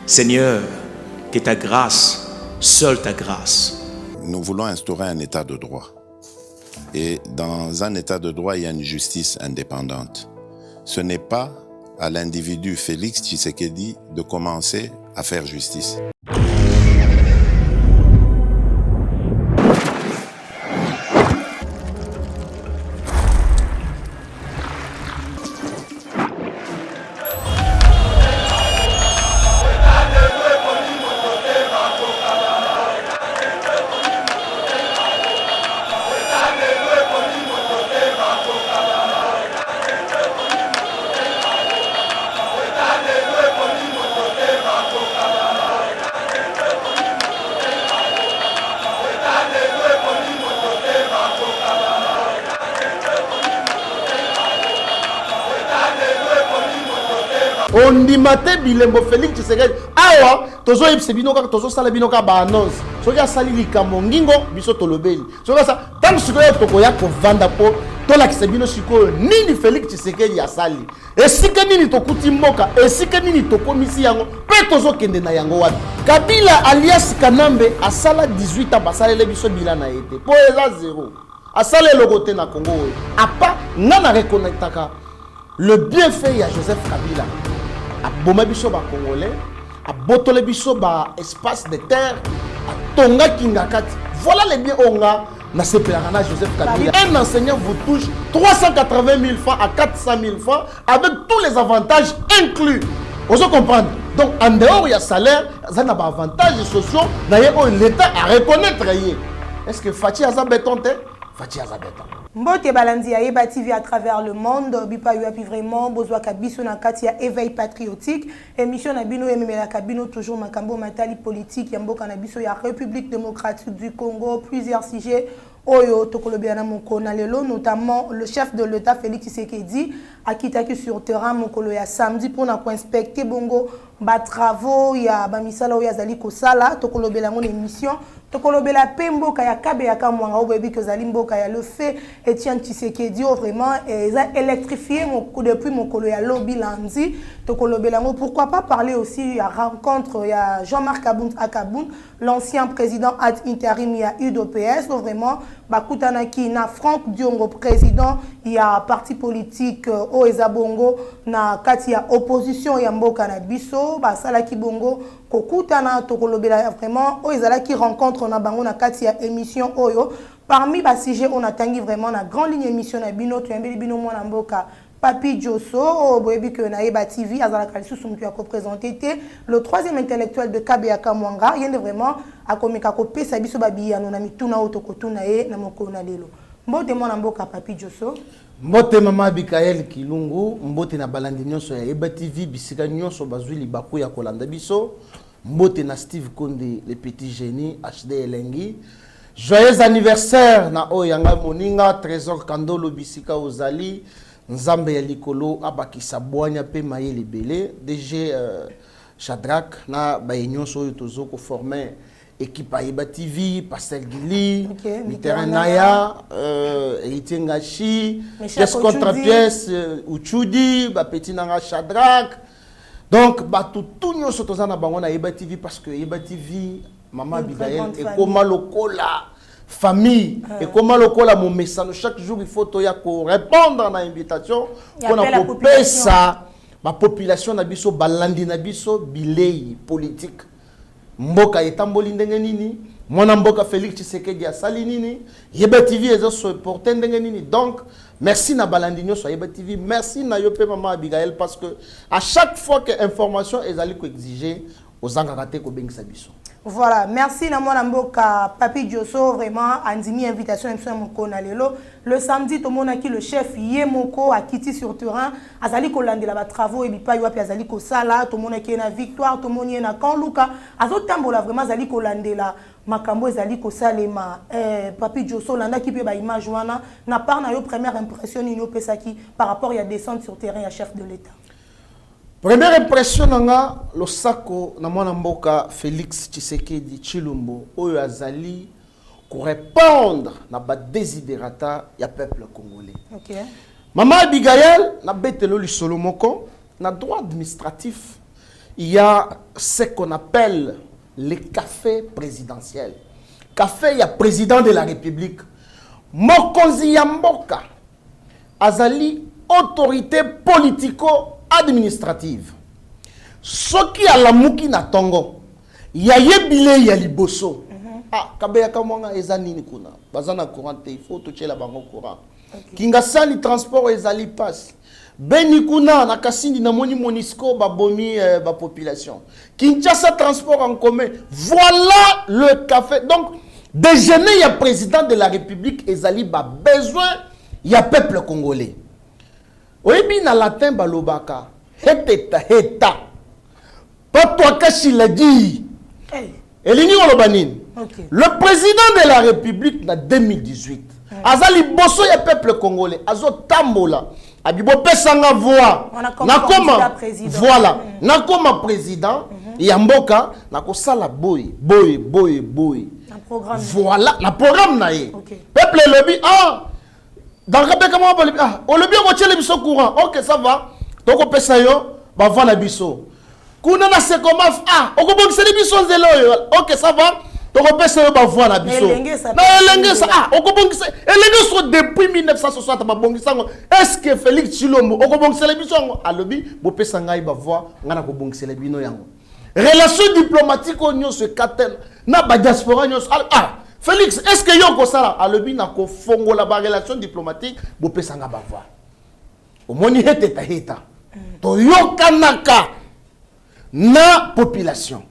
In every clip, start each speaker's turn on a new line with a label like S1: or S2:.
S1: Seigneur, que ta grâce, seule ta grâce.
S2: Nous voulons instaurer un état de droit. Et dans un état de droit, il y a une justice indépendante. Ce n'est pas à l'individu Félix Tshisekedi de commencer à faire justice.
S3: On dit maté bilembo Félix Tshisekedi awa tozo yebse binoka tozo sala binoka ba annonce soki asali likambo ngingo biso tolobeli soki sa tant sikoyo tokoya kovanda po tolakisa bino sikoyo nini Félix Tshisekedi asali esika nini tokuti mboka esika nini tokomisi yango pe tozo kende na yango wapi Kabila alias Kanambe asala 18 ans basalele biso bila na ete po eza zéro asala lokote na Congo apa ngana reconnectaka le bienfait ya Joseph Kabila aboma biso ba congolais abotole biso ba espace de terre atonga kingakati voilà les biens onga na sepelana Joseph Kabila. Un enseignant vous touche 380 000 francs à 400 000 francs avec tous les avantages inclus. Vous comprenez? Donc en dehors il y a salaire, ça n'a pas avantages sociaux, d'ailleurs l'État à reconnaître. Est-ce que Fati a béton? Fati a béton.
S4: Mbote balandi ya Yeba TV à travers le monde bipa yuapi vraiment bozwa kabiso na kati ya éveil patriotique émission na bino ememela kabino toujours makambo matali politique ya mboka na biso ya République démocratique du Congo plusieurs sujets oyo tokolobiana mokona lelo notamment le chef de l'État Félix Tshisekedi a quitté sur terrain mokolo ya samedi pour na inspecter bongo ba travaux ya ba misala oyo azali kosala tokolobela mon émission tokolobela pembo kaya kabe ya kamwanga obebi que zali mboka ya le fait Etienne Tshisekedi vraiment électrifié depuis mokolo ya lobi lundi tokolobela ngo pourquoi pas parler aussi à rencontre ya Jean-Marc Akaboun l'ancien président ad intérim ya UDPS vraiment bakutana ki na Franck Diongo président ya parti politique o ezabongo na kati ya opposition ya mboka na biso basala ki bongo kokutana tokolobela vraiment o ezala ki rencontre na bango na kati ya émission oyo parmi ba sujet on atangi vraiment na grande ligne émission na bino to yambeli bino mwana mboka Papi Diosso boyebi que na Yeba TV azala kalisusu mtu ya ko présenter le troisième intellectuel de KBA Kamwanga yende vraiment akomeka ko pesa biso babiyano na mituna otokotuna ye na mokona lelo mbote mwana mboka Papi Diosso
S3: mbote mama Bikael Kilungu mbote na balandi nyonso ya Yeba TV bisika nyonso bazwili baku ya kolanda biso mbote na Steve Konde le petit génie HD Elengi joyeux anniversaire na oyanga moninga Trésor Kandolo bisika ozali Nzambe ya likolo abakisa bwanya pe mayele belé DG Shadrack na bayenyonso oyo tozoko former équipe à Yeba TV Pastel Gili Mitteranaya Héritier Ngashi pièce contre pièce Uchudi ba petit nanga Shadrack donc batu tout nyonso tozana bango na Yeba TV parce que Yeba TV maman Abigail et koma lokola famille et comment le cola mon message chaque jour il faut répondre à l'invitation pour la ça ma population na biso balandi na biso bilei politique mboka etamboli ndenge nini mwana mboka Félix Tshisekedi asali nini Yeba TV ezo supporter ndenge nini donc merci na balandi nyonso Yeba TV merci na yo pe maman Abigail parce que à chaque fois que information ezali ko exiger aux engagés ko bengisa biso.
S4: Voilà, merci na mwana mboka Papi Diosso vraiment andimi invitation à mokona lelo le samedi to monaki le chef Yemoko a quitté sur terrain azali kolandela ba travaux et bipa yoapi azali ko sala to monaki na victoire to moni na Kanluka azotambola vraiment azali kolandela makambo ezali ko salema Papi Diosso landa ki pe ba image wana na part na yo première impression ni pesaki par rapport ya descendre sur terrain ya chef de l'État.
S3: Première impression nanga lo sako na mwana mboka Félix Tshisekedi Tshilombo oyo azali ko répondre na ba desiderata ya peuple congolais.
S4: OK.
S3: Maman Abigail na betelo li solo moko na droit administratif il y a ce qu'on appelle les cafés présidentiels. Café, il y a président de la République. Mokonzi Yamboka, Azali, autorité politico-administrative. Ce qui a la mouki na tongo, il y a yebile, il y a liboso. Ah, kabeya kamwanga ezani ni kuna. Bazana courant, il faut toucher la bango courant. Kingasani transport ezali passe. Beni kuna na kasindi na moni monisco babomi ba population. Kinshasa transport en commun. Voilà le café. Donc déjeuner il y a président de la République ezali ba besoin il y a peuple congolais. Oyebi na latin balobaka heteta heta. Pas toi kashi l'a dit. Elini olobanine. Le président de la République en 2018. Azali bosso ya peuple congolais. Azo tambola. Abibo pesanga voix. Nakoma voilà. Nakoma président. Yamboka nakosala boy. Voilà la programme nae. Peuple lobby ah. Dans le comment on ah. Au lobby on tient le biso courant. OK ça va. Toko pesa yo ba voix na biso. Kuna na se comment ah. Okobongisa le biso nzelo yo. OK ça va. Donc on peut se voir la biso. Ah, on commence. Depuis 1960 est-ce que Félix Tshilombo on commence les biso à lobby bo pesa ngai ba voir ngana ko bongisa le bino yango. Relation diplomatique on se katel na ba diaspora ah Félix est-ce que yo ko sala à lobby na ko fongo la ba relation diplomatique bo pesa nga ba voir. Au moni heta to yo kanaka na population.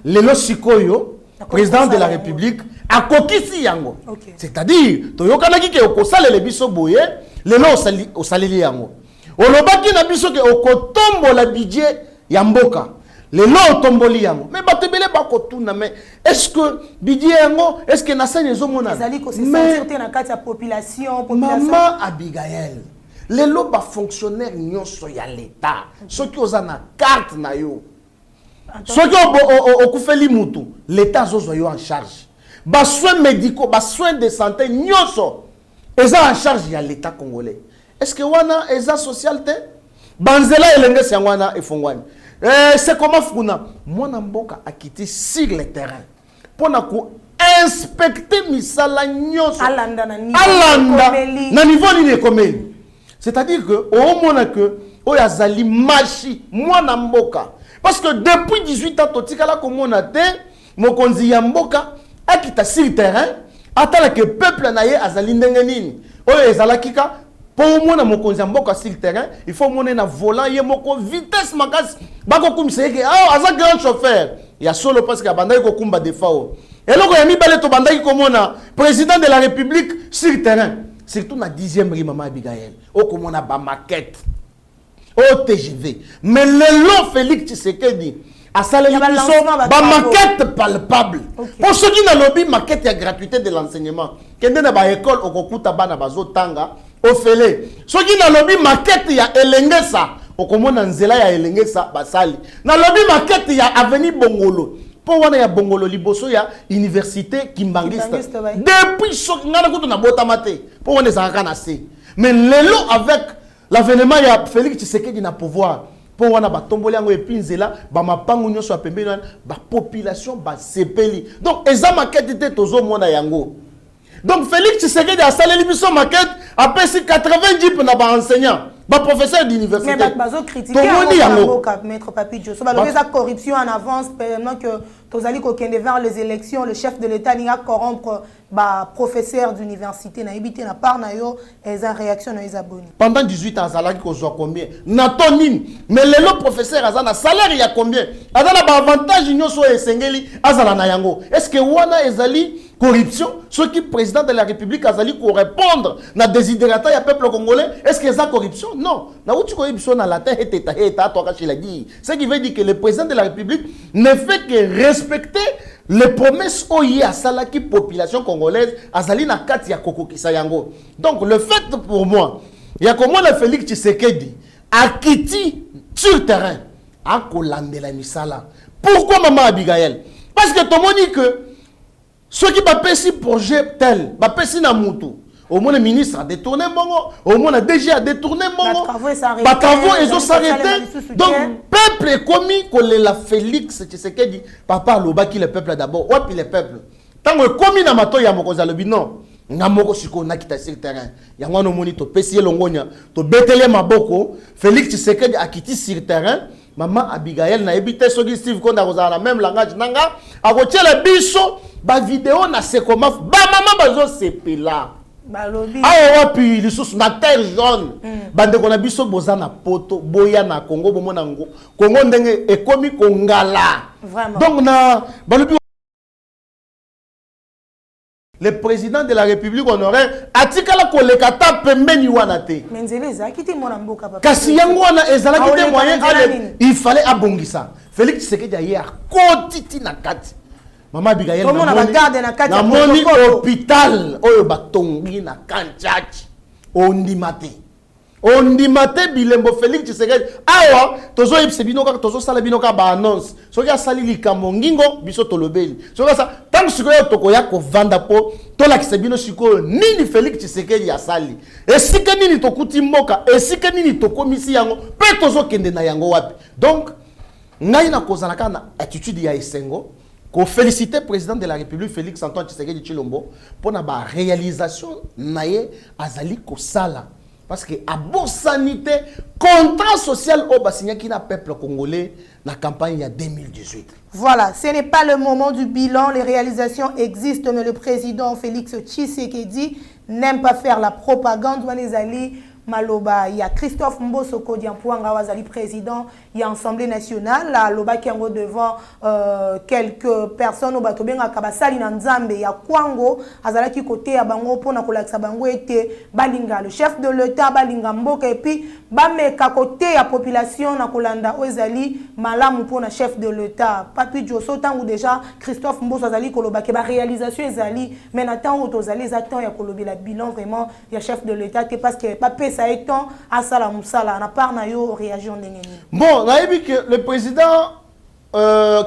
S3: Lelo sikoyo président de la République a kokisi yango. C'est-à-dire, toyokanaki ke okosala le biso boye, lelo osaleli yango. Olobaki na biso ke okotombo la budget ya mboka. Lelo otomboli yango. Mais batebele bakotuna mais est-ce que budget yango est-ce que na sanye zomona?
S4: Ezali ko se sentir na kati ya population.
S3: Maman Abigail. Lelo ba fonctionnaire nyonso ya l'État. Soki ozana carte na yo. Ceux qui ont coupé mutu, l'État est en charge. Les soins médicaux, les soins de santé, nyoso, ils sont en charge de l'État congolais. Est-ce que wana est social te? Banzela elenge si wana efongwani. C'est comment funa? Moi namboka a quitté sur le terrain pour inspecter misala nyoso. Alanda na niveau ni komeli. C'est-à-dire que au moment que oyazali machi moi namboka. Parce que depuis 18 ans, totikala comme on a été, mokonzi yamboka a quitté sur le terrain, attend que le peuple naie azali ndengenini. Oyo ezala kika pour moi na mokonzi yamboka sur le terrain, il faut monter na volant yemoko vitesse makas bako kumiseye ke ah aza grand chauffeur. Ya solo parce que abandai ko kumba defao. Et loko ya mibale to bandai ko mona président de la République sur le terrain, surtout na 10e rue Maman Abigail. O ko mona ba maquette. Au TGV. Mais le lot Félix Tshisekedi a salé ba maquette palpable. Pour ceux qui n'ont lobby maquette ya gratuité de l'enseignement. Kende na ba école okokuta bana bazo tanga ofele. Ceux qui n'ont lobby maquette ya elengesa okomona nzela ya elengesa basali. Na lobby maquette ya avenue Bongolo. Pour wana ya Bongolo liboso ya université Kimbangista. Depuis so ngana kutu na botamate. Pour wana za na se. Mais le lot avec l'avènement de Félix Tshisekedi na pouvoir pour wana batomboli yango epinzela ba mapango nyoso apembe na ba population ba sepeli. Donc eza maquette te tozo mona yango. Donc Félix Tshisekedi a salé biso maquette a pesi 90 pour na ba enseignant, ba professeur d'université.
S4: Mais bazo critiquer maître Papi Diosso. Ba la corruption en avance pendant que tozali ko kende vers les élections, le chef de l'État n'a corrompre ba professeur d'université na ebité na part na yo eza réaction na ezaboni. Pendant 18 ans azalaki ko zo combien? Na tonine. Mais le professeur azana salaire ya combien? Azana ba avantage nyoso esengeli azala na yango. Est-ce que wana ezali corruption? Ceux qui président de la République azali ko répondre na désiderata ya peuple congolais, est-ce que c'est corruption? Non. Na uti corruption na latin eta to ka chila dit. Ce qui veut dire que le président de la République ne fait que respecter les promesses oye à salaki population congolaise azali na kati ya kokokisa yango. Donc le fait pour moi, il y a comment le Félix Tshisekedi a quitté sur terrain à kolandela misala. Pourquoi Maman Abigail? Parce que tout le monde dit que ceux qui va passer projet tel, va passer na mutu.
S3: Au moins le ministre a détourné Mongo, au moins le DG a détourné Mongo.
S4: Les
S3: travaux ils ont s'arrêté. Donc peuple est commis que la Félix Tshisekedi papa loba qui le peuple d'abord. Ouais puis le peuple. Tant que commis na mato ya moko zalobi non. Nga moko siko na kita sur terrain. Ya ngwana moni to pesi longonya to betele maboko. Félix Tshisekedi a quitté sur terrain. Maman Abigail na ebité soki Steve Konda kozala la même langage nanga. A kotiela biso ba vidéo na sekomaf ba maman bazo sepela. Awa wapi lisusu na terre jaune bande kona biso boza na poto boya na Congo bomona ngo Congo ndenge ekomi kongala
S4: vraiment
S3: donc na balobi le président de la République honoraire atikala koleka ta pembeni wana te
S4: menzeleza kiti mona mboka papa
S3: kasi yango wana ezalaki te moyen il fallait abongisa Félix Tshisekedi aye akotiti na kati Maman Abigail na moni hôpital oyo batongi na Kanchachi ondimate bilembo Félix Tshisekedi awa tozo yebise binoka tozo sala binoka ba annonce soki asali likambo ngingo biso tolobeli soki sa tangu sikoyo tokoya ko vanda po tolakisa bino sikoyo nini Félix Tshisekedi asali esika nini tokuti mboka esika nini tokomisi yango pe tozo kende na yango wapi donc ngai na kozala kana attitude ya esengo qu'on félicite le président de la République Félix Antoine Tshisekedi Tshilombo pour la réalisation naie azali kosala parce que à bon sanité contrat social au basigna qui n'a peuple congolais la campagne il y a 2018.
S4: Voilà, ce n'est pas le moment du bilan, les réalisations existent mais le président Félix Tshisekedi n'aime pas faire la propagande Wanezali Maloba, il y a Christophe Mboso Kodiampuanga Wazali président, il y a Assemblée nationale, la Loba Kiango devant quelques personnes au Batobenga Kabasali Nanzambe, il y a Kwango, Azalaki côté à Bango Pona Kolaksa Bango était Balinga, le chef de l'État Balinga Mboka et puis Bameka côté à population na Kolanda Ozali Malamu Pona chef de l'État, Papi Djosso tant ou déjà Christophe Mboso Azali Koloba Keba réalisation Ezali, mais n'attend où Ozali attend il y a Kolobi la bilan vraiment il y a chef de l'État qui parce que Papi ça étant à Salamoussala, on a parlé au réaction de
S3: bon, on a vu que le président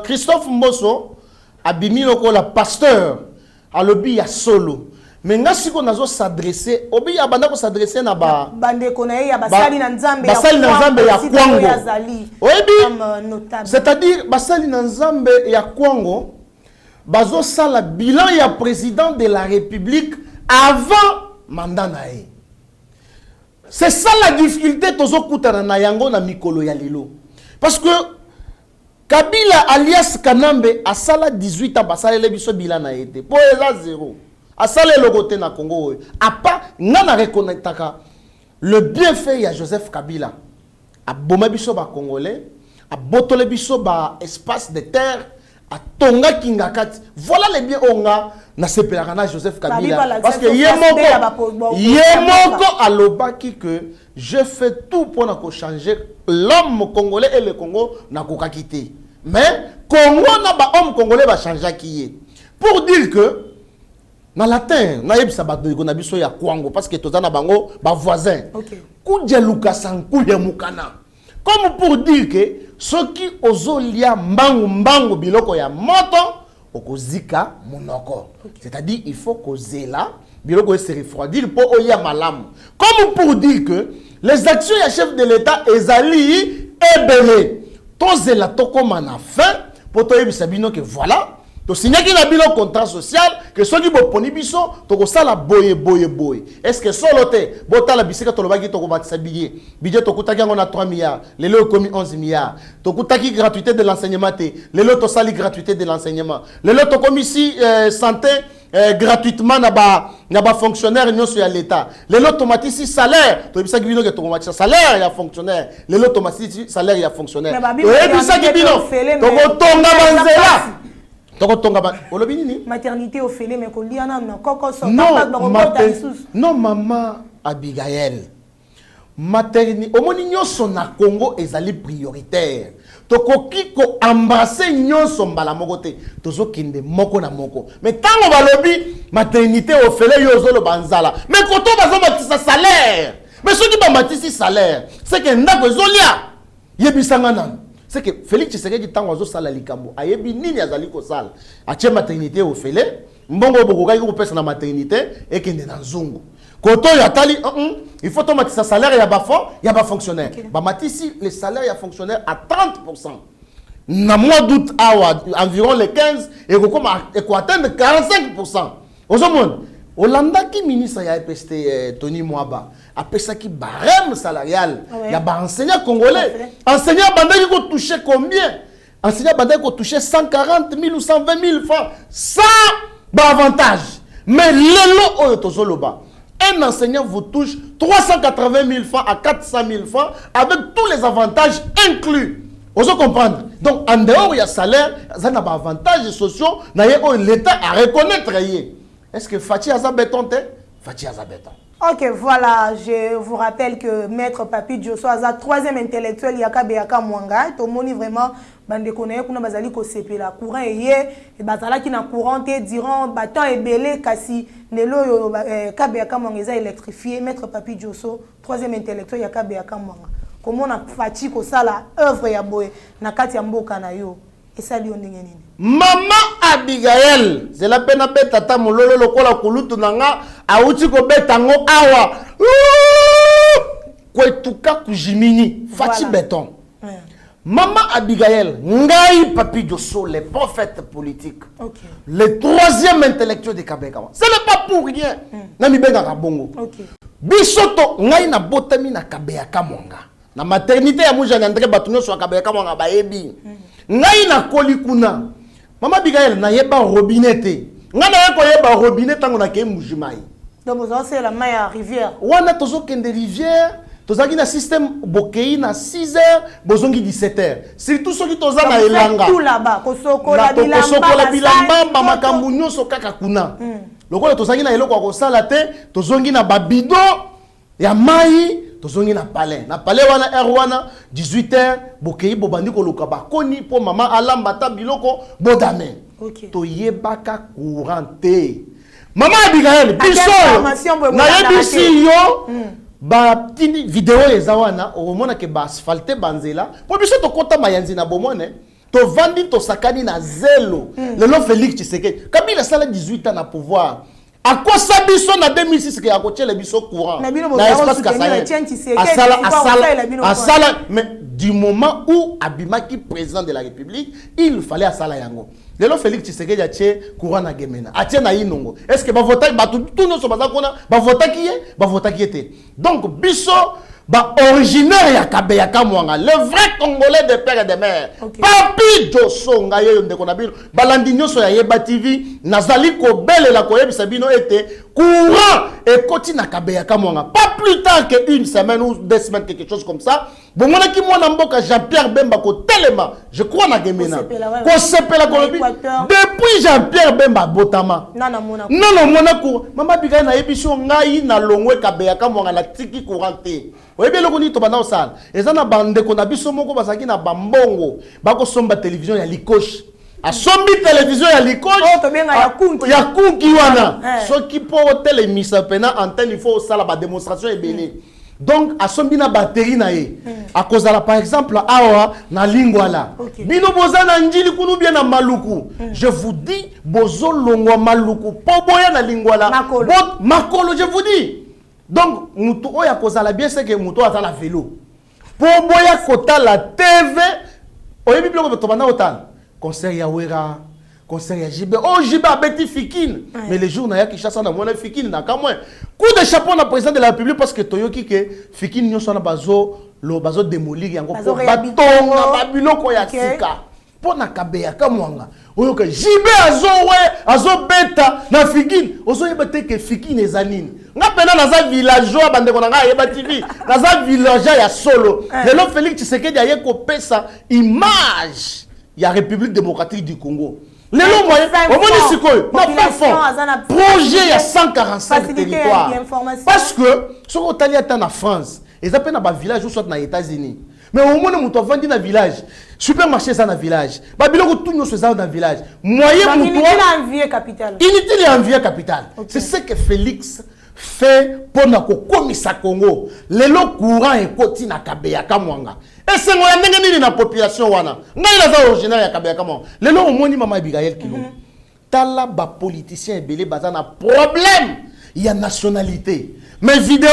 S3: Christophe Mboso a bimi le pasteur à l'obi à solo. Mais si on a s'adresser, obi a banda ko s'adresser na ba
S4: bande konaye ya basali na nzambe
S3: ya Kwango. C'est-à-dire basali na nzambe ya Kwango bazo sala bilan ya président de la République avant mandat nae. C'est ça la difficulté tozo kutana na yango na mikolo ya lelo. Parce que Kabila alias Kanambe a sala 18 ans basala le biso bilan na été. Po eza 0. A sala le côté na Congo. A pas nana reconnaître le bienfait ya Joseph Kabila. A boma biso ba congolais, a botole biso ba espace de terre, a tonga kingakati. Voilà les biens onga na sepelakana Joseph Kabila parce que yemoko alobaki que je fais tout pour na ko changer l'homme congolais et le Congo na ko kakité mais Congo na ba homme congolais ba changer qui pour dire que na latin na yebisa ba na biso ya Kwango parce que tozana bango ba voisin kudje lukasanku ya mukana comme pour dire que ceux qui ozolia mbangu biloko ya moto okozika monoko. C'est-à-dire il faut causer là, biloko se refroidir pour oya malam. Comme pour dire que les actions ya chef de l'État ezali ebele. Tozela tokoma na fin pour to yebisa bino que voilà, to signer ki na bino contrat social que soki bo poni biso to ko sala boye. Est-ce que solote bota la bisika to lobaki to ko batisa budget to kutaki ngo na 3 milliards, lelo komi 11 milliards. To kutaki gratuité de l'enseignement te, lelo to sali gratuité de l'enseignement. Lelo to komi si santé gratuitement na ba fonctionnaire nyonso ya l'État. Lelo automatique salaire, to bisaki bino ke to automatique salaire ya fonctionnaire. Lelo automatique salaire ya fonctionnaire. To bisaki bino to ko tonga banzela.
S4: Maternité au félé, mais qu'on lit en amont.
S3: Non, maman Abigail. Maternité. Au moins, son Congo est prioritaire. Tokoki ko embrasser nyon son balamogote. Tozo kinde moko na moko. Mais tant on va lobby maternité au félé yozo lo banzala. Mais quand on va matisa salaire. Mais ceux qui va matisi salaire, c'est que ndako zolia. Yebisanga nan. C'est que Félix Tshisekedi tango azo sala likambo ayebi nini azali ko sala atie maternité au félé mbongo bokokai ko pesa na maternité ekende na nzungu Koto yatali il faut tomber sa salaire il y a pas fonctionnaire. Ba matisi le salaire il y a fonctionnaire à 30%. Na mois d'août environ les 15 et ko atteindre 45%. Ozomon Olanda qui ministre ya EPST Tony Mwaba a qui barème salarial. Il y a ba enseignant congolais. Enseignant bandaki ko toucher combien? Enseignant bandaki ko toucher 140 000 ou 120 000 francs. Ça ba avantage. Mais lelo oyo tozoloba. Un enseignant vous touche 380 000 francs à 400 000 francs avec tous les avantages inclus. Vous comprenez? Donc, en dehors, il y a salaire, il y a des avantages sociaux, l'État à reconnaître. Est-ce que Fatih a béton? Fatih a béton.
S4: Ok, voilà, je vous rappelle que Maître Papi Diosso a troisième intellectuel, Yaka Beyaka Mwanga. Tout le monde vraiment, bande connaît, qu'on a basali ko sepe la courant et batala qui na courant diront bâton et belé kasi nelo Kabeyaka Mwanga électrifié. Maître Papi Diosso, troisième intellectuel, Yaka Beyaka Mwanga. Comment on a Fatih ko sala œuvre ya boye na kati ya mboka na yo. Et ça lui on dit nini?
S3: Maman Abigail, c'est la peine à bête tata mololo lokola kulutu nanga auti ko betango awa. Kwetuka kujimini Fatih béton. Maman Abigail, Ngai Papi Diosso, les prophètes politiques. Okay. Le troisième intellectuel de Kabeka. Ce n'est pas pour rien. Nami benga kabongo. Okay. Bisoto ngai na botami na Kabeka Mwanga. Na maternité ya muja André Batunyo so Kabeka Mwanga baebi. Ngai na kolikuna. Maman Abigail na yeba robinete. Nga na yeko yeba robinet tango na ke mujimai.
S4: Donc vous c'est la main à rivière.
S3: Wana tozo kende rivière. Tozaki na système bokei na 6h, bozongi 17h. Surtout ceux qui toza na elanga.
S4: Tout là-bas, kosokola
S3: bilamba, makambu nyonso kaka kuna. Lokola tozaki na eloko ko sala te, tozongi na babido ya mai, tozongi na palais. Na palais wana wana 18h, bokei bobandi ko loka ba koni po mama alamba ta biloko bodame. OK. To yebaka courante. Mama Abigail, biso. Na yebisi yo. Ba tini vidéo ezawana omona ke ba asphalté banzela po biso to kota mayanzi na bomone to vandi to sakani na zelo lelo Félix Tshisekedi Kabila sala 18 ans na pouvoir a quoi ça biso na 2006 ke akochele biso courant na espace Kassaye asala mais du moment où Abimaki président de la République il fallait asala yango lelo Félix Tshisekedi a tie courant na Gemena a tie na Inongo est-ce que ba voter ba tout no so baza kona ba voter qui était donc biso ba originaire ya Kabeyaka Mwanga le vrai congolais de père et de mère Papi Diosso ngaye ndeko na bino balandi nyoso ya Yeba TV nazali ko belela ko yebisa bino ete courant et koti na Kabeyaka Mwanga pas plus tard que une semaine ou 2 semaines quelque chose comme ça bon mona ki mwana mboka Jean-Pierre Bemba ko telema je crois na Gemena ko sepela ko depuis Jean-Pierre Bemba botama non mona ko mama bika na ebiso ngai na longwe Kabeyaka Mwanga la tiki courante oyebi eloko nini tobanda osala eza na bandeko na biso moko bazalaki na bambongo bakosomba télévision ya likoshi asombi télévision ya likoshi ya kunki wana soki mpo otelemisa pena antenne il faut osala badémonstration ebele donc asombi na batterie na ye akozala par exemple awa na lingwala bino boza na njili kunu bien na maluku je vous dis bozolongwa maluku po boya na lingwala makolo je vous dis. Donc, muto oya kozala bien c'est que muto ata la vélo. Pour boya kota la TV, oyebi biloko to bana otan. Concert ya Wera, concert ya Jibe. Oh Jibe abeti Fikine. Mais les jours na ya Kinshasa na mona Fikine na kamwe. Coup de chapeau na président de la République parce que toyoki ke Fikine nyoso na bazo démolir yango ko batonga babiloko ya sika. Pona Kabeyaka Mwanga. Oyoka Jibe azo beta na Fikine. Ozo yebate ke Fikine ezanini. Nga pena naza villageois bandeko na nga Yeba TV naza villageois ya solo lelo Félix Tshisekedi aye ko pesa image ya République démocratique du Congo lelo moyen omoni sikoyo na fond projet ya 145 territoires parce que soko tali ata na France eza pena ba village ou soit na États-Unis mais au moins muto vandi na village supermarché ça na village ba biloko tout nyoso ça na village moyen muto inutile envier capital c'est ce que Félix fait pour na kokomisa Congo lelo courant et koti na Kabeyaka Mwanga et c'est moi ndenge nini na population wana ngai la za originaire ya Kabeyaka Mwanga lelo omoni mama Abigail kilo tala ba politicien ebele baza na problème il y a nationalité. Mais vidéo,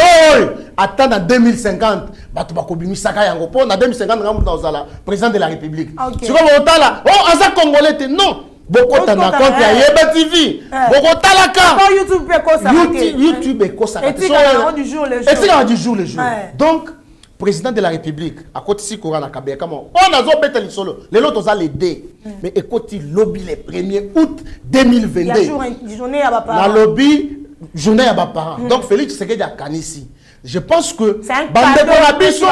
S3: attends en 2050, bato bakobimisaka yango po na 2050 ngamu dans la président de la République.
S4: Okay.
S3: Tu vois otala, oh aza congolais te non. Bokota na compte ya Yeba TV. Bokota la ka.
S4: YouTube pe ko ça.
S3: YouTube ko ça.
S4: Et c'est du jour le jour.
S3: Et c'est du jour le jour. Donc président de la République à côté si Corona Kabé comment on a zo betel solo les autres ont les dés mais écoute lobby le 1er août 2022 il y
S4: a journée à Bapara
S3: la lobby journée à Bapara donc Félix Tshisekedi a Kanisi je pense que
S4: bande konabiso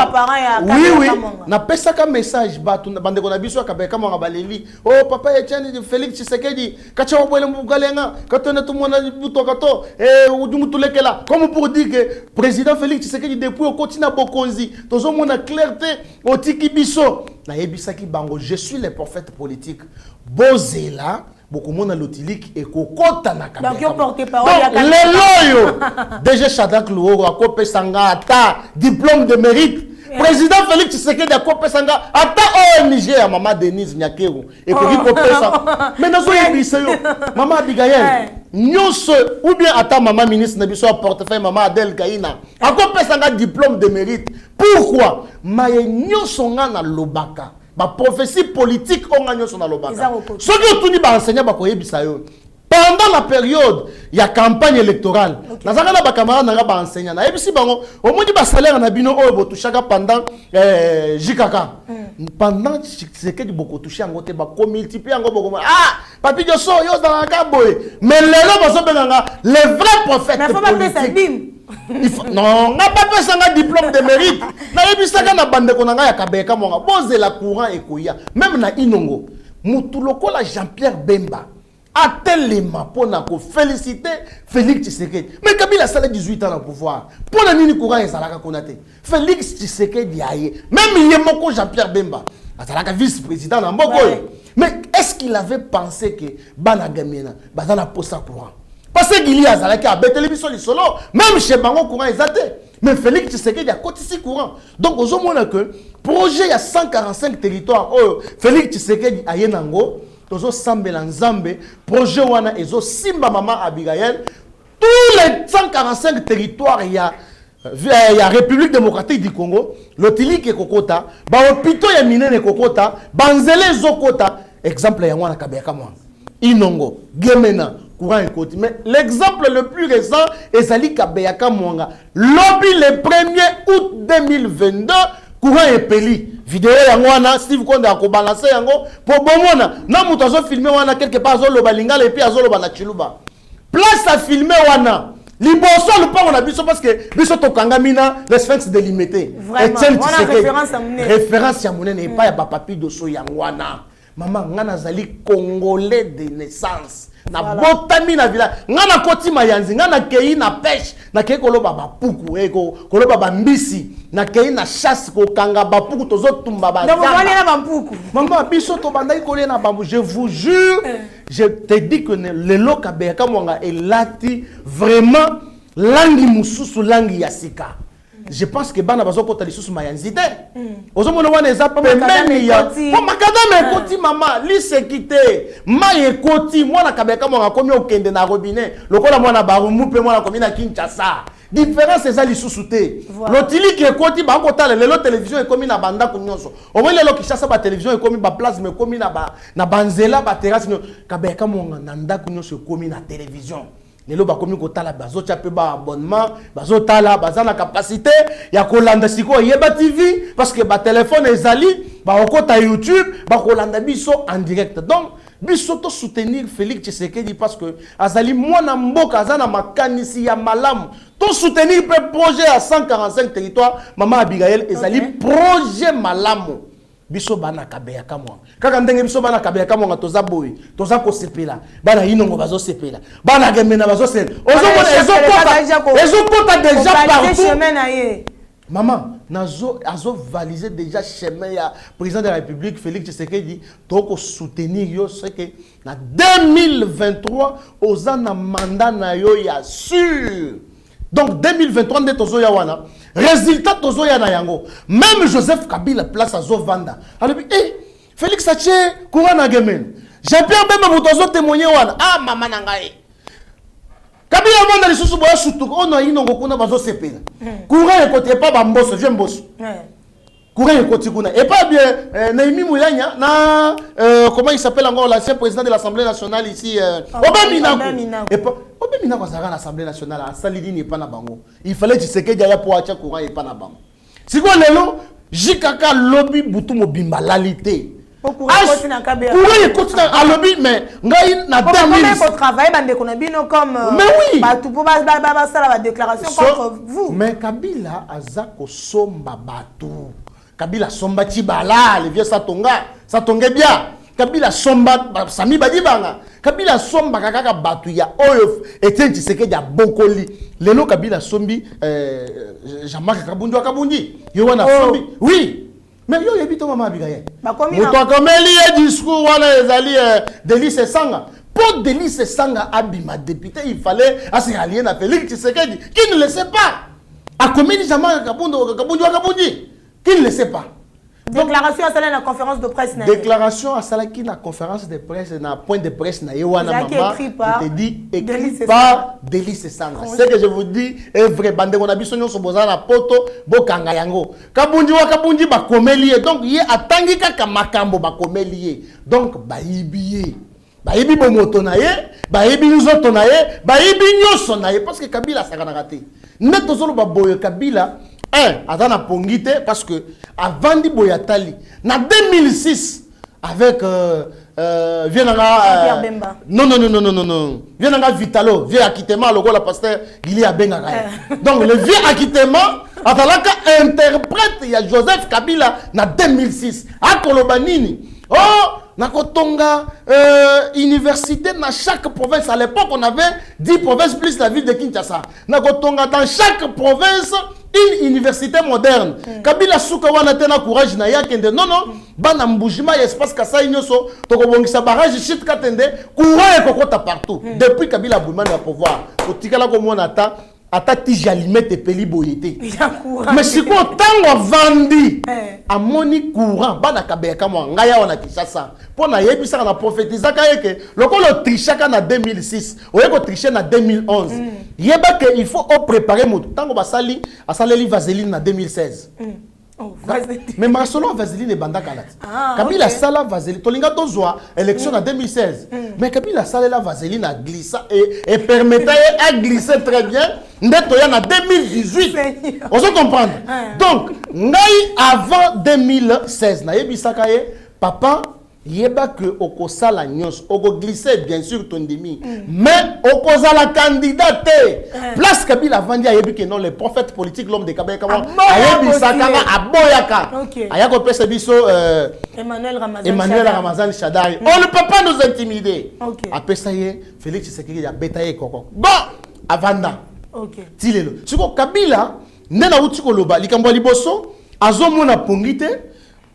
S3: oui na pesa ka message bande konabiso Kabé comment baleli oh papa Etienne Félix Tshisekedi kacha obwele mugalenga katone tout mona butoka to udumutulekela comme pour dire que président Félix Tshisekedi depuis au continent bokonzi tozo mona clarté otiki biso na yebisaki bango je suis le prophète politique bozela beaucoup monde lotilik et kokota na Kabé
S4: donc yo porte parole
S3: ya leloyo déjà Shadrack Louoro a kopé sanga ata diplôme de mérite président Félix Tshisekedi a kopé sanga ata ONG ya maman Denise Nyakeru et ko kopé ça mais nazo yebisa yo maman Abigail nyonso ou bien ata maman ministre na biso portefeuille maman Adèle Kaina a kopé sanga diplôme de mérite pourquoi maye nyonso nga na lobaka ba prophétie politique on gagne son alobaka ce que tout ni ba enseignant ba koyebisa yo pendant la période il y a campagne électorale nazaka na ba camarade na ba enseignant na yebisi bango au moins ba salaire na bino oyo bo touchaka pendant JKK pendant c'est que beaucoup toucher ngote ba ko multiplier ngo boko papi Joso yo dans la kaboy mais lelo ba so benanga les vrais prophètes politiques non, n'a pas fait un diplôme de mérite. N'a pas fait un bande konanga ya Kabeka monga. Boze la courant et koya. Même na Inongo, Mutuloko la Jean-Pierre Bemba a tellement pour ko féliciter Félix Tshisekedi. Mais Kabila a 18 ans au pouvoir. Pour la nini courant et salaka konate. Félix Tshisekedi aye. Même Yemoko Jean-Pierre Bemba, a vice-président na Mboko. Mais est-ce qu'il avait pensé que Bana Gamena, Bazana posa courant? Parce qu'il y a Zalaki à Betelébison solo, même chez Bango courant exaté. Mais Félix Tshisekedi a côté si courant. Donc, aux hommes, on a que projet, il y a 145 territoires. Oh, Félix Tshisekedi a Yenango, Tozo Sambela Nzambe, projet Wana Ezo Simba Mama Abigail. Tous les 145 territoires, il y a République démocratique du Congo, l'Otili qui Kokota, Baopito ya Minene Kokota, Banzele Zokota. Exemple, il y a Wana Kabeka Mwa. Inongo, Gemena. Mais l'exemple le plus récent est Zali Kabeyaka Mwanga. Lobby le 1er août 2022, courant et peli. Vidéo yangwana, Steve Konde a balancé yango. Pour bomona, na mutazo filmé wana quelque part zolo balinga et puis azolo bana chiluba. Place à filmer wana. Liboso le pas on a biso parce que biso to kangamina les sphinx délimité.
S4: Vraiment, on a référence à Mouné.
S3: Référence à Mouné n'est pas ya papi dosso yangwana. Maman ngana zali congolais de naissance. Na botami na village ngana koti mayanzi ngana kei na pêche na kei koloba bapuku koloba bambisi na kei na chasse ko kanga bapuku tozo tumba ba
S4: donc on na bapuku
S3: maman biso to bandai kolia na bambu je vous jure je te dis que le lokabe kamwanga elati vraiment langi mususu langi yasika. Je pense que bana bazo kota lisusu mayanzite. Ozomona wana eza pembeni ya. Po makadame ekoti mama, lisekite. Ma ekoti mwana Kabeka mwana komi okende na robinet. Lokola mwana barumu pe mwana komi na Kinshasa. Différence eza lisusu te. Lotili ki ekoti ba kotala lelo télévision ekomi na banda kunyonso. Omwe lelo Kinshasa ba télévision ekomi ba place mais komi na banzela ba terrasse Kabeka mwana na ndako nyonso ekomi na télévision. Lelo bakomi kotala bazo chape ba abonnement bazo tala bazana capacité ya kolanda siko Yeba TV parce que ba téléphone ezali ba okota YouTube ba kolanda biso en direct. Donc biso to soutenir Félix Tshisekedi parce que azali mwana mboka azana makanisi ya malamu to soutenir pe projet à 145 territoires maman Abigail ezali projet malamu. Biso bana Kabeyaka mwa kaka ndenge biso bana Kabeyaka mwa toza boy toza ko sepela bana Inongo bazo sepela bana Gemena bazo sepela ezo kota déjà partout maman nazo azo valiser déjà chemin ya président de la République Félix Tshisekedi toko soutenir yo c'est que na 2023 ozana mandat na yo ya sûr. Donc 2023 nde tozo ya wana résultat tozo ya na yango même Joseph Kabila place à Zovanda alors Félix Ache courant na Gemen Jean-Pierre Bemba motozo témoigner wana maman nangae Kabila manda lisusu boya sutuka ono inongo kuna bazo sepela. Courant écoute pas bamboso, je mboso. Courant écoute kuna. Et pas bien Naimi Moulanya na comment il s'appelle encore l'ancien président de l'Assemblée nationale ici Obamina. Et pas Obamina kwa zara l'Assemblée nationale à Salidi n'est pas na bango. Il fallait que tu ya pour acha courant et pas na bango. Si quoi lelo jikaka lobby butu mobimba lalité.
S4: Pourquoi
S3: il continue à lobby mais ngai na 2000
S4: faut travailler bande konabino comme
S3: mais oui
S4: ba tout pour ba la déclaration contre vous
S3: mais Kabila azako somba batu Kabila somba tibala le vieux satonga bien Kabila somba sami badibanga Kabila somba kaka batu ya oyo Etienne Tshisekedi ya bokoli lelo Kabila sombi Jean-Marc Kabundi yo wana sombi oui. Mais yo yebito mama Abigaye. Moto komeli e discours wana ezali Délice Sanga. Pour Délice Sanga abima député, il fallait assez allier na Félix Tshisekedi qui ne le sait pas. A komeli Jean-Marc Kabundi qui ne le sait pas.
S4: Déclaration à la conférence de presse.
S3: Déclaration à Salaki na conférence de presse na point de presse na Yewana Mama.
S4: Je
S3: te dis écrit par Délice Sanga. Ce que je vous dis est vrai. Bande on a biso nyonso bozana poto bokanga yango. Kabundi ba komeli donc ye atangi kaka makambo ba komeli donc ba yibiye. Ba yibi bomoto na ye, ba yibi nzoto na ye, ba yibi nyoso na ye parce que Kabila sakana raté. Neto zolo ba boyo Kabila Adana Pongite parce que avant di Boyatali, en 2006 avec
S4: Pierre Bemba.
S3: Non. Vienanga Vitalo, vieux acquittement le la pasteur Guili Abenga. Donc le vieux acquittement atalaka interprète ya Joseph Kabila en 2006 à Kolobanini. Oh Nakotonga université dans chaque province à l'époque on avait 10 provinces plus la ville de Kinshasa. Nakotonga dans chaque province une université moderne. Kabila suka wana tena courage na yakende non bana mbujima espace kasa inyoso toko bongisa barrage shit katende courant ekokota partout. Depuis Kabila Boumane va pouvoir otikala ko mona ata tijalimete peli boyete. Mais si ko tango vandi amoni courant bana kabeka mo ngaya wana Kinshasa pona yebisa na prophétisa ka yeke lokolo trichaka na 2006 oyeko tricher na 2011 yeba que il faut préparer mo tango basali asaleli vaseline na 2016 mais Marcelo vaseline banda kalati Kabila sala vaseline tolinga tozwa élection en 2016 mais Kabila sala la vaseline a glissé et permettait à glisser très bien ndeto ya na 2018 on se comprendre donc ngai avant 2016 na yebisaka ye papa yeba que okosala nyos oko glisser bien sûr ton demi mais okozala candidat place Kabila vandi ayebi que non le prophète politique l'homme de Kabeka ayebi sakanga aboyaka ayako pesa biso Emmanuel Ramazan Shadari on ne peut pas nous intimider apesa ye Félix Tshisekedi ya betaye koko bon avanda tilelo siko Kabila nena uti koloba likambo liboso azomona pongite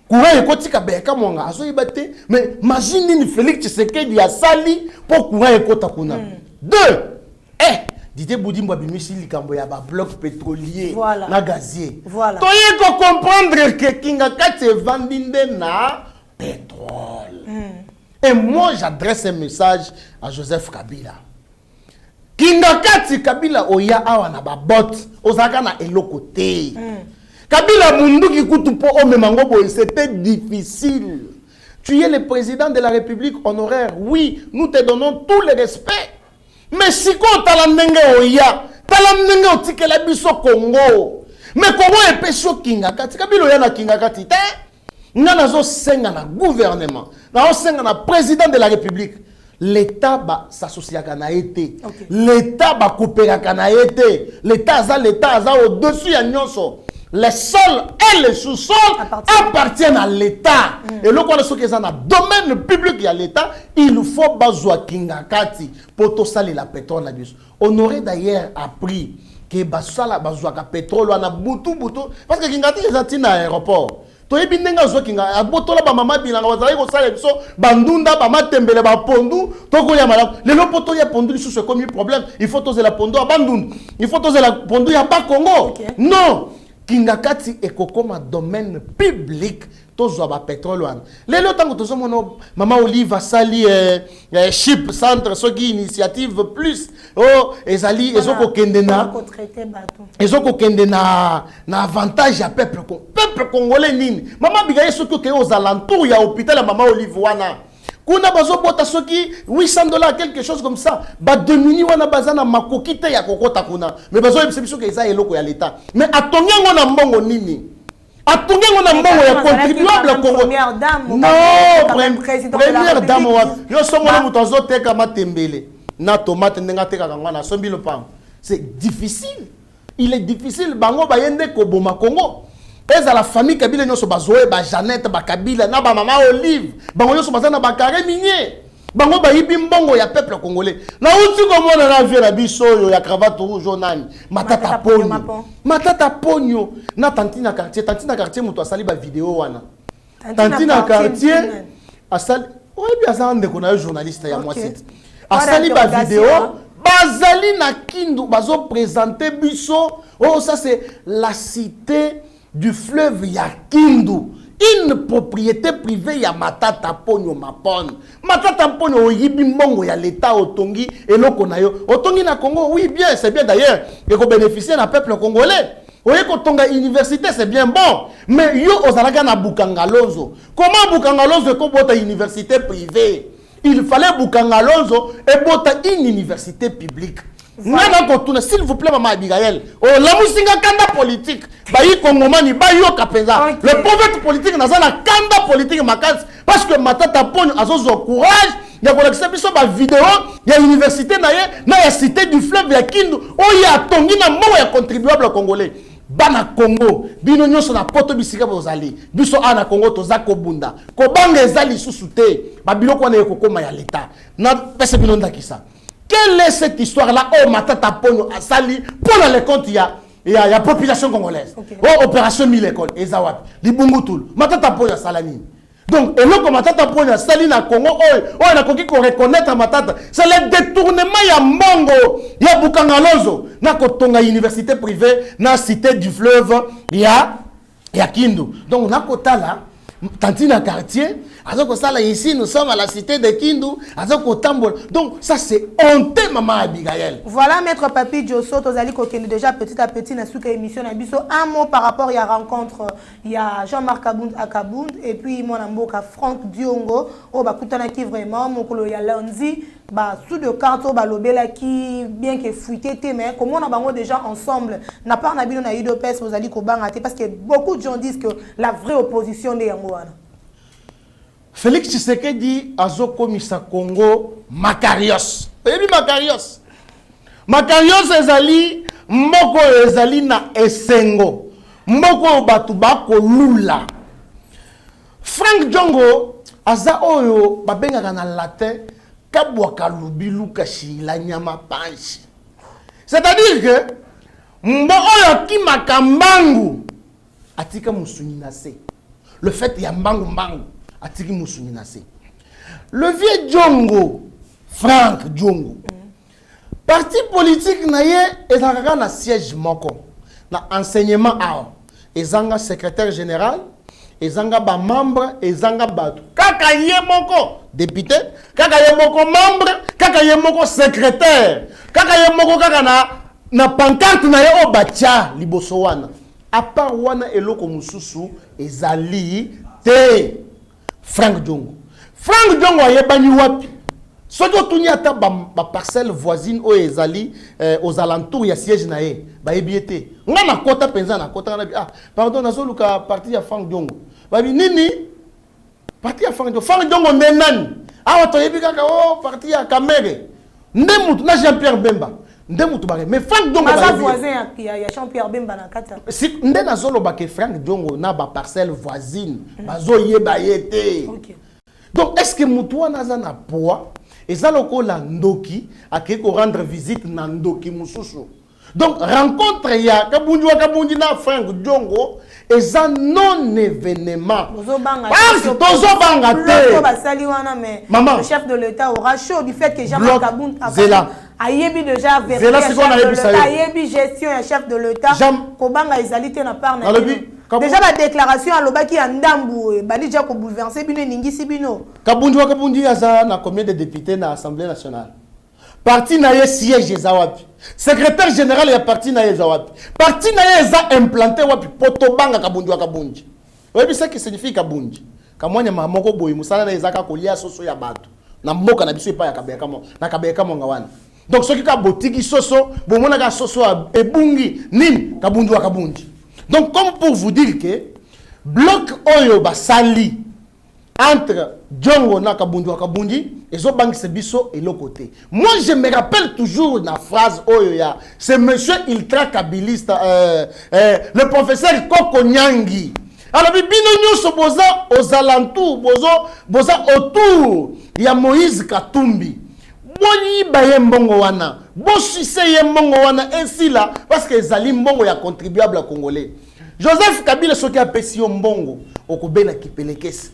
S3: courant ekotika beka mwanga azo yibate mais imagine ni Félix Tshisekedi ya sali pour courant ekota kuna deux Didier Boudimba bimisi likambo ya ba bloc pétrolier na gazier toye ko comprendre que kinga kate vandinde na pétrole et moi j'adresse un message à Joseph Kabila kinga kati Kabila oya awa na ba bot ozaka na eloko te Kabila Munduki Kutupo Omemangobo, c'était difficile. Tu es le président de la République honoraire. Oui, nous te donnons tout le respect. Mais si tu talandenge oya, talandenge otike la biso Congo. Mais Congo est pécho kingakati. Kabila oya na kingakati. Nana zo senga na gouvernement. Na senga na président de la République. L'État va s'associer à na été. L'État va couper à na été. L'État a au-dessus à nyonso. Les sols et les sous-sols appartiennent à l'État. Et le quoi ce qui est dans le domaine public de l'État, il faut bazoa kingakati pour tout ça la pétrole. On aurait d'ailleurs appris que basala bazoa pétrole on a butu parce que kingati est à l'aéroport. To yebi ndenga zo kinga abotola ba mama bilanga bazali ko sala biso bandunda ba matembele ba pondu to ko ya mala le lopoto ya pondu sous comme un problème il faut toser la pondu à bandunda il faut toser la pondu ya ba Congo non Kingakati est comme un domaine public tozwa ba pétrole wana lelo tango tozomona mama Olive asali chip centre soki initiative plus ezali ezokokende na avantage ya peuple congolais nini mama Abigail soki oke aux alentours ya hôpital ya mama Olive wana kuna bazobota soki $800 quelque chose comme ça ba demini wana bazana makoki te ya kokota kuna mais bazoyebisa biso ke eza eloko ya l'état mais atongengo na mbongo nini atongengo na mbongo ya contribuable Congo non première dame wapi yo somona muto azoteka matembele na tomate ndenga teka kangwana sombi le pam c'est difficile il est difficile bango bayende ko boma Congo eza la famille Kabila nyoso bazoe ba Jeannette ba Kabila na ba mama Olive bango nyoso bazana ba carré minier bango ba yibi mbongo ya peuple congolais na uti komona na vie na biso yo ya cravate rouge nani matata ponyo na tantina quartier muto asali ba vidéo wana tantina quartier asali oyebi azande kona journaliste ya mwasiti asali ba vidéo bazali na Kindu bazo présenter biso ça c'est la cité du fleuve ya Kindu, une propriété privée ya Matata Ponyo Mapon. Matata Ponyo oyibi mbongo ya l'état otongi eloko na yo. Otongi na Congo, oui bien, c'est bien d'ailleurs que ko bénéficier na peuple congolais. Oye ko tonga université, c'est bien bon, mais yo ozalaka na Bukangalonzo. Comment Bukangalonzo ko bota université privée? Il fallait Bukangalonzo et bota une université publique. S'il vous plaît, maman Abigail, la musique kanda politique, bayi kongomani, bayi okapenza. Le pauvre politique n'a pas kanda politique makas parce que Matata Ponyo a son courage. Il y a une vidéo, il y a l'université, il y a la cité du fleuve, il y a Kindu, il y a Tongi, il y a contribuable congolais. Bana Congo, bino nyoso na poto bisika bozali, biso ana Congo tozako bunda. Kobanga ezali susute, babilo kwa na ekokoma ya l'état. Na pese bino ndakisa. Quelle est cette histoire-là? Oh, Matata Ponyo a sali pour les comptes, il y a la population congolaise. Okay. Oh, opération 1000 écoles. Ezawap. Libungutul. Matata Ponyo a salani. Donc, et là, comme Matata Ponyo a sali na Congo, on a compris qu'on reconnaître Matata. C'est le détournement, il y a Mongo, il y a Bukangalonzo, na Kotonga université privée, na cité du fleuve, il y a Kindu. Donc, on a Kota là. Tantina quartier, ici nous sommes à la cité de Kindu, donc ça c'est honteux maman Abigail.
S4: Voilà maître Papi Diosso, tozali kokende déjà petit à petit na suka émission na biso un mot par rapport il y a rencontre il y a Jean-Marc Akabound et puis mon amboka Franck Diongo o bakutana ki vraiment mokolo ya lundi ba sous de carton ba lobela qui bien que fuité mais comment on a bango déjà ensemble n'a pas na bino na UDPS tozali ko bangate parce que beaucoup de gens disent que la vraie opposition de Yangoana.
S3: Félix Tshisekedi azo komisa Congo Makarios. Ebi Makarios. Makarios ezali mboko ezali na esengo. Mboko batu bako lula. Frank Diongo aza oyo babengaka na latin kabwaka lubilu kashi la nyama panchi. C'est-à-dire que mbo oyo kimaka mbangu atika musuni na se. Le fait ya mbangu mbangu atiki musuni na se. Le vieux Diongo, Frank Diongo. Parti politique na ye ezanga na siège moko. Na enseignement a ezanga secrétaire général, ezanga ba membre, ezanga batu. Kaka ye moko député, kaka ye moko membre, kaka ye moko secrétaire, kaka ye moko kaka na pancarte na ye o batia liboso wana. À part wana eloko mususu ezali te Frank Diongo. Frank Diongo ayebani wapi? Soki otuni ata ba parcelle voisine o ezali aux alentours ya siège na ye ba ebiete. Nga na kota penza na kota na pardon nazoluka parti ya Frank Diongo. Babi nini? Parti ya Frank Diongo. Frank Diongo ndenani? Awa to yebi kaka parti ya Kamere. Ndemutu na Jean-Pierre Bemba. Ndemutu bare. Mais Frank Diongo
S4: ba voisin ya Jean-Pierre Bemba na kata.
S3: Si ndena zolo ba ke Frank Diongo na ba parcelle voisine bazo yeba yete. OK. Donc est-ce que mutu wana za na poids et ça lokola ndoki akeko rendre visite na ndoki mususu. Donc rencontre ya kabundi na Frank Diongo et ça non événement.
S4: Le chef de l'État aura chaud du fait que Jean-Marc Kabound a yebi déjà versé chef de l'État, a yebi gestion et chef de l'État. Kobanga ezalité na part na Déjà la déclaration à l'obaki à Ndambu, bali déjà ko bouleverser bino ningisi bino.
S3: Kabundi aza na combien de députés na Assemblée nationale? Parti na ye siège ezawapi. Secrétaire général ya parti na ye ezawapi. Parti na ye eza implanté wapi potobanga kabundi. Oyebi ça qui signifie kabundi. Kamwanya mamoko boyi musala na ezaka kolia soso ya bato. Na mboka na biso epa ya kabeka mo na kabeka mo ngawana. Donc ce qui ka botiki soso, bomona ka soso ebungi nini kabundi. Donc comme pour vous dire que bloc oyo basali entre Djongo na Kabundi et Zobangi Sebiso et l'autre côté. Moi je me rappelle toujours la phrase oyo ya c'est monsieur ultra kabiliste le professeur Koko Nyangi. Alors bino nyoso boza aux alentours boza autour ya Moïse Katumbi. Boni baye mbongo wana, bosise ye mbongo wana ainsi là parce que ezali mbongo ya contribuable congolais. Joseph Kabila soki apesi yo mbongo okobena kipelekesi.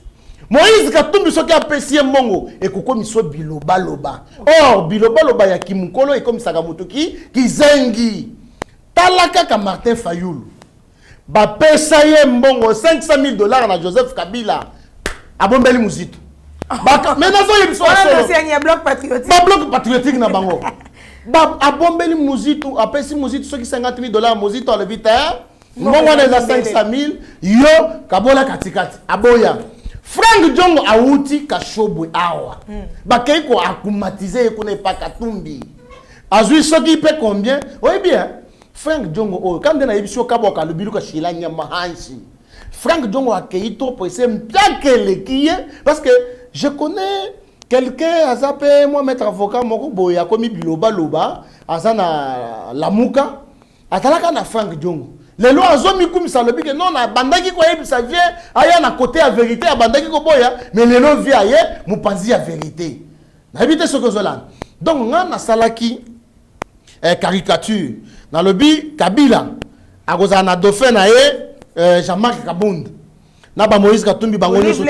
S3: Moïse Katumbi soki apesi ye mbongo ekokomi so biloba loba. Or biloba loba ya kimukolo ekomisaka moto ki zengi. Talaka ka Martin Fayulu. Ba pesa ye mbongo $500,000 na Joseph Kabila. Abombeli muzito. Mais nazo yebiso solo.
S4: C'est un bloc patriotique.
S3: Ba bloc patriotique na bango. Ba abombeli muzito, apesi muzito soki $50,000 muzito le vite. Mbongo na 500,000 yo kabola katikati. Aboya. Frank Djongo auti kashobwe awa. Bakei ko akumatize ekone pa Katumbi. Azui soki pe combien? Oui bien. Frank Djongo oh quand na yebisho kaboka lubilu ka shilanya mahanshi. Frank Djongo akei to pese mpiakele kiye parce que je connais quelqu'un azape moi maître avocat moko boya komi biloba loba azana lamuka atalaka na Frank Djongo. Les lois ont mis comme ça le que non na bandaki ko yebisa vie aya na côté la vérité a bandaki ko boya mais les lois vie aye mu panzi la vérité. Na éviter ce que zolan. Donc na salaki caricature na lobi Kabila akoza na dauphin na ye Jean-Marc Kabund na ba Moïse Katumbi bango nyoso.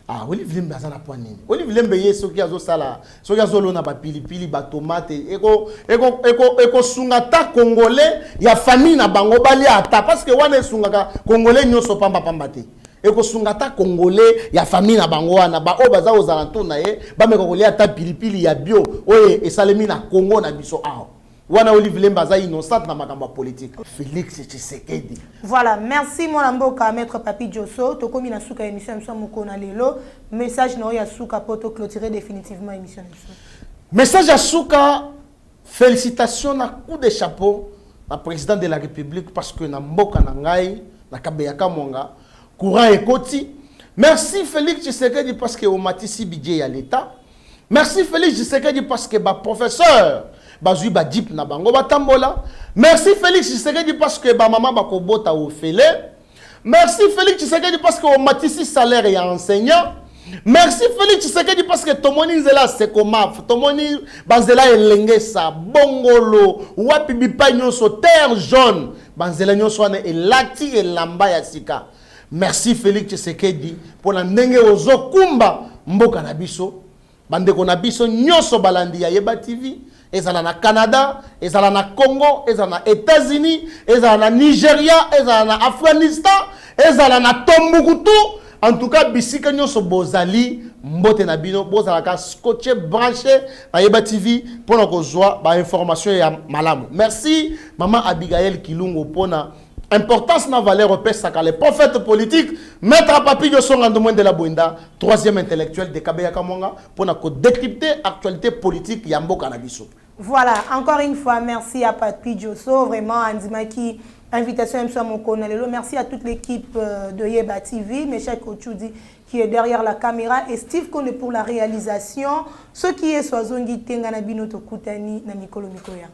S3: Ah, Olivier Lembe azana point nini. Olivier Lembe ye soki azosala, soki azolona ba pilipili, ba tomate, eko sungata congolais ya famille na bango bali ata parce que wana sungaka congolais nyoso pamba te. Eko sungata congolais ya famille na bango wana ba o baza aux alentours na ye, ba me congolais ata pilipili ya bio, oye esalemi na Congo na biso aho. Wana Olivier Lembe aza innocent na makamba politique. Félix Tshisekedi.
S4: Voilà, merci mon amboka maître Papi Djosso. To komi na suka émission mso moko na lelo. Message na ya suka poto clôturer définitivement émission mso.
S3: Message à suka, félicitations na coup de chapeau à président de la République parce que na mboka na ngai na kabeyaka monga courant ekoti. Merci Félix Tshisekedi parce que au matisi budget ya l'état. Merci Félix Tshisekedi parce que ba professeur bazui ba dip na bango batambola. Merci Félix Tshisekedi parce que ba maman ba kobota au fele. Merci Félix Tshisekedi parce que au matisi salaire ya enseignant. Merci Félix Tshisekedi parce que tomoni nzela sekomaf, tomoni banzela elengesa bongolo wapi bipa nyonso terre jaune banzela nyonso ane elati elamba ya sika. Merci Félix Tshisekedi pour la ndenge ozokumba mboka na biso. Bandeko na biso nyonso balandi ya Yeba TV. Ezala na Canada, ezala na Congo, ezala na États-Unis, ezala na Nigeria, ezala na Afghanistan, ezala na Tombouctou. En tout cas, bisika nyonso bozali mbote na bino bozala ka scotché branché na Yeba TV pour na kozwa ba information ya malamu. Merci maman Abigail Kilungo pona importance na valeur opesaka les prophètes politiques maître Papi Djosso de la Bouinda troisième intellectuel de Kabeya Kamonga pour na ko décrypter actualité politique ya mboka na biso.
S4: Voilà, encore une fois, merci à Papi Djosso, vraiment, Andimaki, invitation à Moko Nalelo. Merci à toute l'équipe de Yeba TV, Michel Kochoudi qui est derrière la caméra et Steve Kone pour la réalisation. Ce qui est Swazongi Tenganabino Tokutani Namikolo Mikoya.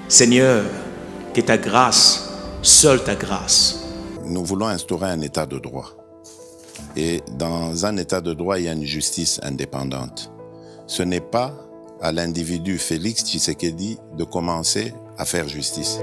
S1: Seigneur, que ta grâce, seule ta grâce.
S2: Nous voulons instaurer un état de droit. Et dans un état de droit, il y a une justice indépendante. Ce n'est pas à l'individu Félix Tshisekedi de commencer à faire justice.